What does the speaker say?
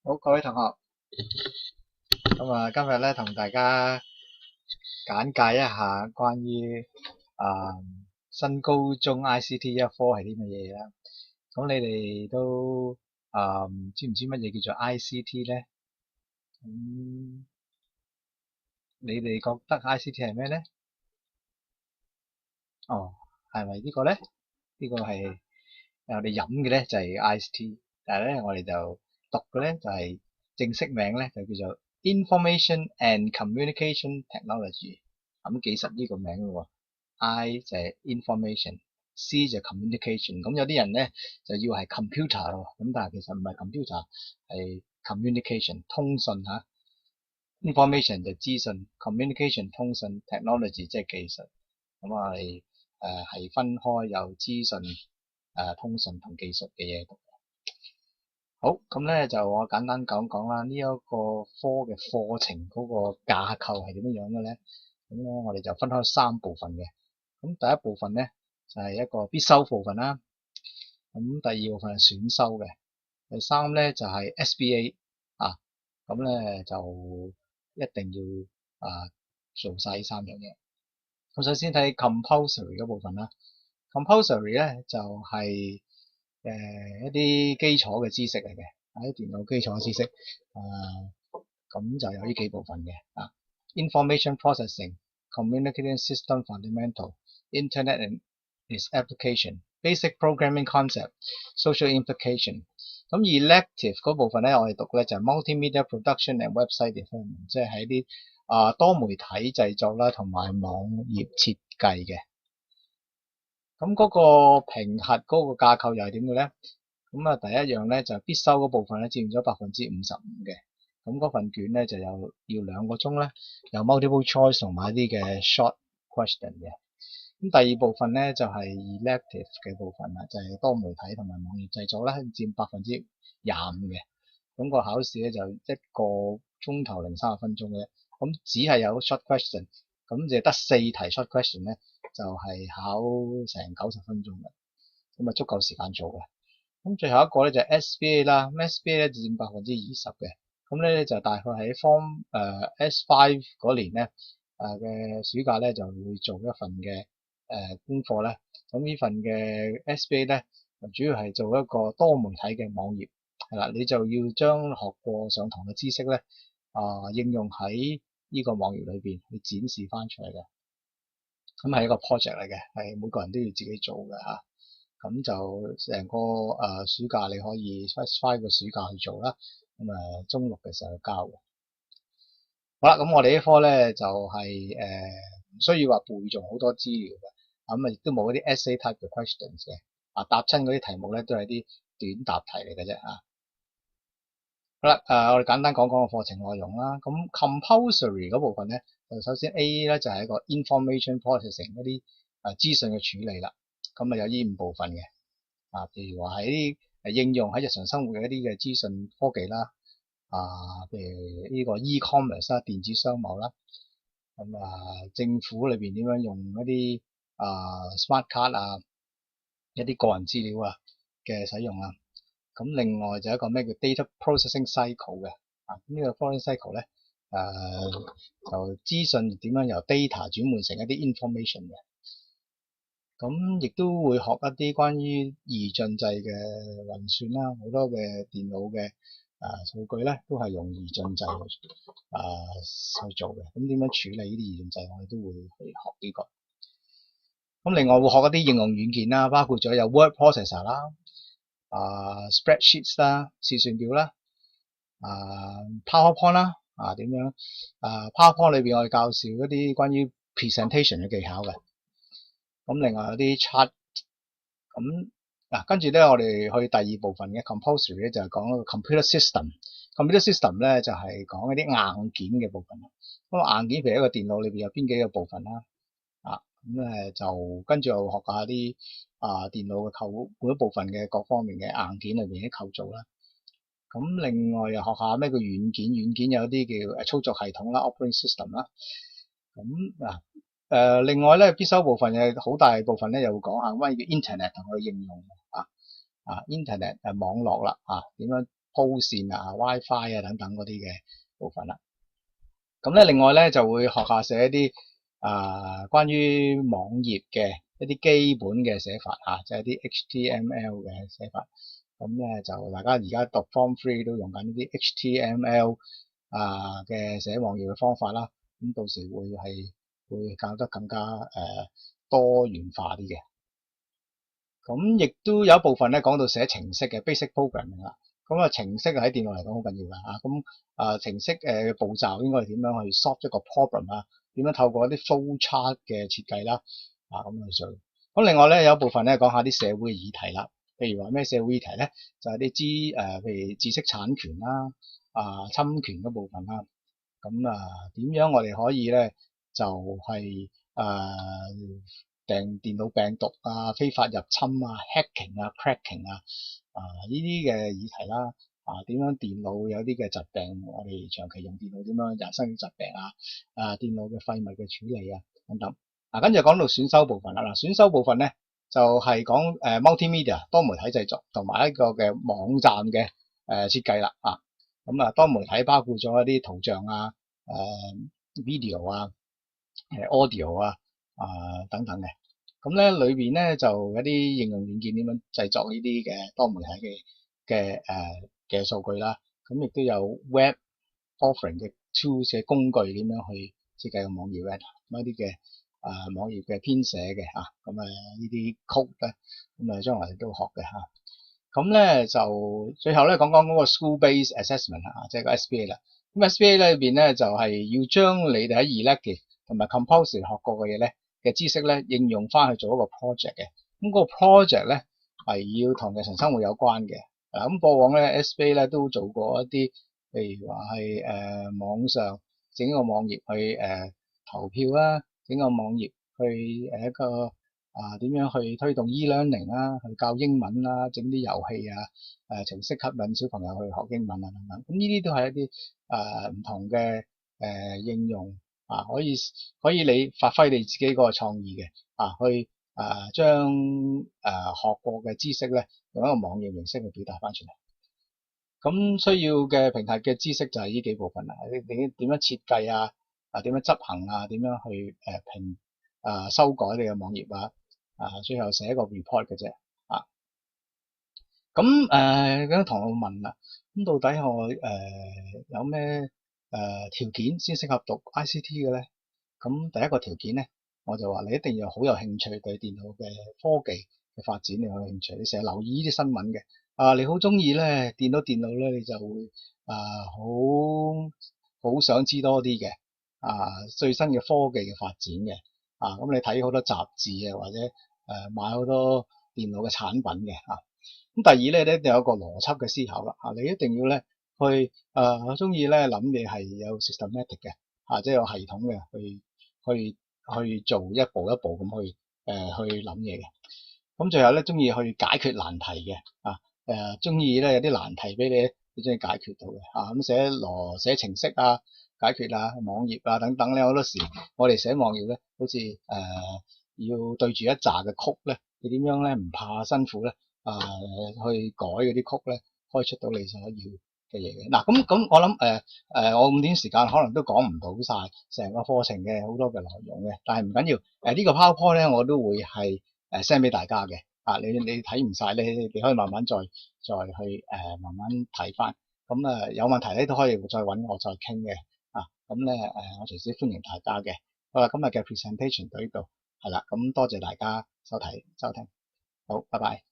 好，各位同學，今日咧同大家簡介一下關於新高中 ICT 一科係啲乜嘢啦。咁你哋都知唔知乜嘢叫做 ICT 咧？咁你哋覺得 ICT 係咩咧？哦，係咪呢個咧？呢個係我哋飲嘅咧就係 ICT，但係咧我哋就讀嘅咧就係正式名咧就叫做 Information and Communication Technology。咁幾實呢個名咯喎。I 就係 information，C 就係 communication。咁有啲人咧就要係 computer 咯，咁但係其實唔係 computer，係 communication 通訊嚇。information 就資訊 ，communication 通訊 ，technology 即係技術。咁我哋係分開有資訊通訊同技術嘅嘢讀。好，咁咧就我簡單講講啦。呢一個科嘅課程嗰個架構係點樣嘅咧？咁咧我哋就分開三部分嘅。咁第一部分咧就係一個必修部分啦。咁第二部分係選修嘅。第三咧就係 SBA 啊。咁咧就一定要做晒呢三樣嘢。咁首先睇 compulsory 嗰部分啦。compulsory 咧就係一啲基礎嘅知識嚟嘅，啲電腦基礎嘅知識。咁就有呢幾部分嘅information processing、communication system fundamental、internet and its application、basic programming concept、social implication。咁 elective 嗰部分咧，我哋讀咧就係 multimedia production and website development， 即係喺啲多媒體製作啦，同埋網頁設計嘅。咁嗰個評核嗰個架構又係點嘅咧？咁第一樣咧就必修嗰部分咧佔咗55%嘅。咁嗰份卷咧就要2個鐘咧，有 multiple choice 同埋一啲嘅 short question 嘅。咁第二部分咧就係 elective 嘅部分啦，就係多媒體同埋網頁製作啦，佔25%嘅。咁個考試咧就1個鐘頭零30分鐘嘅，咁只係有 short question， 咁就得4題 short question 咧，就係考成90分鐘嘅，咁足夠時間做嘅。咁最後一個咧就係 SBA 啦，SBA 咧就佔20%嘅，咁咧就大概喺 Form S5 嗰年咧嘅暑假咧就會做一份嘅功課咧。咁呢份嘅 SBA 咧主要係做一個多媒體嘅網頁，係啦，你就要將學過上堂嘅知識咧應用喺呢個網頁裏邊去展示翻出嚟嘅。咁係一個 project 嚟嘅，係每個人都要自己做嘅嚇。咁就成個暑假你可以 specify 個暑假去做啦。咁中六嘅時候去交嘅。好啦，咁我哋呢科咧就係唔需要話背誦好多資料嘅，咁亦都冇嗰啲 essay type 嘅 questions 嘅。答親嗰啲題目咧都係啲短答題嚟嘅啫嚇。好啦，我哋簡單講講個課程內容啦。咁 compulsory 嗰部分咧，就首先 A 咧就係一個 information processing 嗰啲資訊嘅處理啦。咁有呢5部分嘅。譬如話喺應用喺日常生活嘅一啲嘅資訊科技啦，譬如呢個 e-commerce 啦，電子商貿啦，咁政府裏邊點樣用一啲smart card 一啲個人資料嘅使用啊。咁另外就一個咩叫 data processing cycle 嘅，呢個 processing cycle 咧就資訊點樣由 data 轉換成一啲 information 嘅。咁亦都會學一啲關於二進制嘅運算啦，好多嘅電腦嘅數據咧都係用二進制去做嘅。咁點樣處理呢啲二進制，我哋都會去學呢個。咁另外會學一啲應用軟件啦，包括咗有 word processor 啦、spreadsheets 啦、試算表啦、PowerPoint 啦，點樣PowerPoint 裏邊我哋教授一啲關於 presentation 嘅技巧嘅。咁另外有啲 chart， 咁跟住咧我哋去第二部分嘅 compulsory 咧就係講一個 computer system。computer system 咧就係講一啲硬件嘅部分。咁硬件譬如一個電腦裏邊有邊幾個部分啦，咁就跟住又學下啲電腦嘅每一部分嘅各方面嘅硬件裏邊啲構造啦。咁另外又學下咩叫軟件，軟件有啲叫操作系統啦 ，operating system 啦。咁另外咧必修部分嘅好大部分咧又會講關於 internet 同佢應用internet 網絡啦，點樣鋪線啊、WiFi 啊等等嗰啲嘅部分啦。咁咧另外咧就會學下寫一啲關於網頁嘅一啲基本嘅寫法嚇，即係啲 HTML 嘅寫法。咁咧就大家而家讀 Form 3都用緊呢啲 HTML 嘅寫網頁嘅方法啦。咁到時會教得更加多元化啲嘅。咁亦都有一部分咧講到寫程式嘅 basic programming 啦。咁程式喺電腦嚟講好緊要㗎嚇。咁程式嘅步驟應該係點樣去 solve 一個 problem 啊？點樣透過一啲 flow chart 嘅設計啦？咁去做。咁另外咧有一部分咧講下啲社會議題啦。譬如話咩社會議題咧？就係啲譬如知識產權啦、侵權嗰部分啦。咁點樣我哋可以咧就係電腦病毒非法入侵hacking cracking 呢啲嘅議題啦。點樣電腦有啲嘅疾病，我哋長期用電腦點樣產生疾病電腦嘅廢物嘅處理等等。跟住講到選修部分啦。選修部分咧就係講multimedia 多媒體製作同埋一個嘅網站嘅設計啦。咁多媒體包括咗一啲圖像video audio 等等嘅。咁咧裏邊咧就有啲應用軟件點樣製作呢啲嘅多媒體嘅數據啦。咁亦都有 web offering 嘅 tools 嘅工具點樣去設計個網頁咧，咁一啲嘅網頁嘅編寫嘅咁呢啲 code 咧，咁將來都學嘅咁咧就最後咧講講嗰個 school-based assessment 即係個 SBA 啦。咁 SBA 裏邊咧就係要將你哋喺 elective 同埋 compulsory 學過嘅嘢咧嘅知識咧應用翻去做一個 project 嘅。咁個 project 咧係要同日常生活有關嘅。咁過往咧 SBA 咧都做過一啲，譬如話係網上整個網頁去投票啦，整個網頁去一個點樣去推動 e-learning 啦，去教英文啦，整啲遊戲程式吸引小朋友去學英文等等。咁呢啲都係一啲唔同嘅應用可以你發揮你自己嗰個創意嘅去將學過嘅知識咧用一個網頁形式去表達翻出嚟。咁需要嘅評核嘅知識就係呢幾部分啦。你點樣設計點樣執行點樣去修改你嘅網頁最後寫一個 report 嘅啫。咁咁同我問啦，咁到底我有咩條件先適合讀 ICT 嘅咧？咁第一個條件咧，我就話你一定要好有興趣對電腦嘅科技嘅發展你有興趣，你成日留意呢啲新聞嘅你好中意咧電腦咧，你就會好想知多啲嘅最新嘅科技嘅發展嘅咁你睇好多雜誌或者買好多電腦嘅產品嘅咁第二咧，你一定有一個邏輯嘅思考啦你一定要咧去中意咧諗嘢係有 systematic 嘅即係有系統嘅去做一步一步咁去諗嘢嘅。咁最後咧中意去解決難題嘅中意咧有啲難題俾你中意解決到嘅咁寫程式解決網頁等等咧，好多時我哋寫網頁咧，好似要對住一紮嘅曲咧，你點樣咧唔怕辛苦咧去改嗰啲曲咧，開出到你所要嘅嘢嘅。咁我諗我5點時間可能都講唔到晒成個課程嘅好多嘅內容嘅，但係唔緊要呢個 PowerPoint 咧我都會係send 俾大家嘅你睇唔晒咧，你可以慢慢再去慢慢睇翻。咁有問題咧都可以再揾我再傾嘅咁咧我隨時歡迎大家嘅。好啦，今日嘅 presentation 到呢度係啦，咁多謝大家收聽，好，拜拜。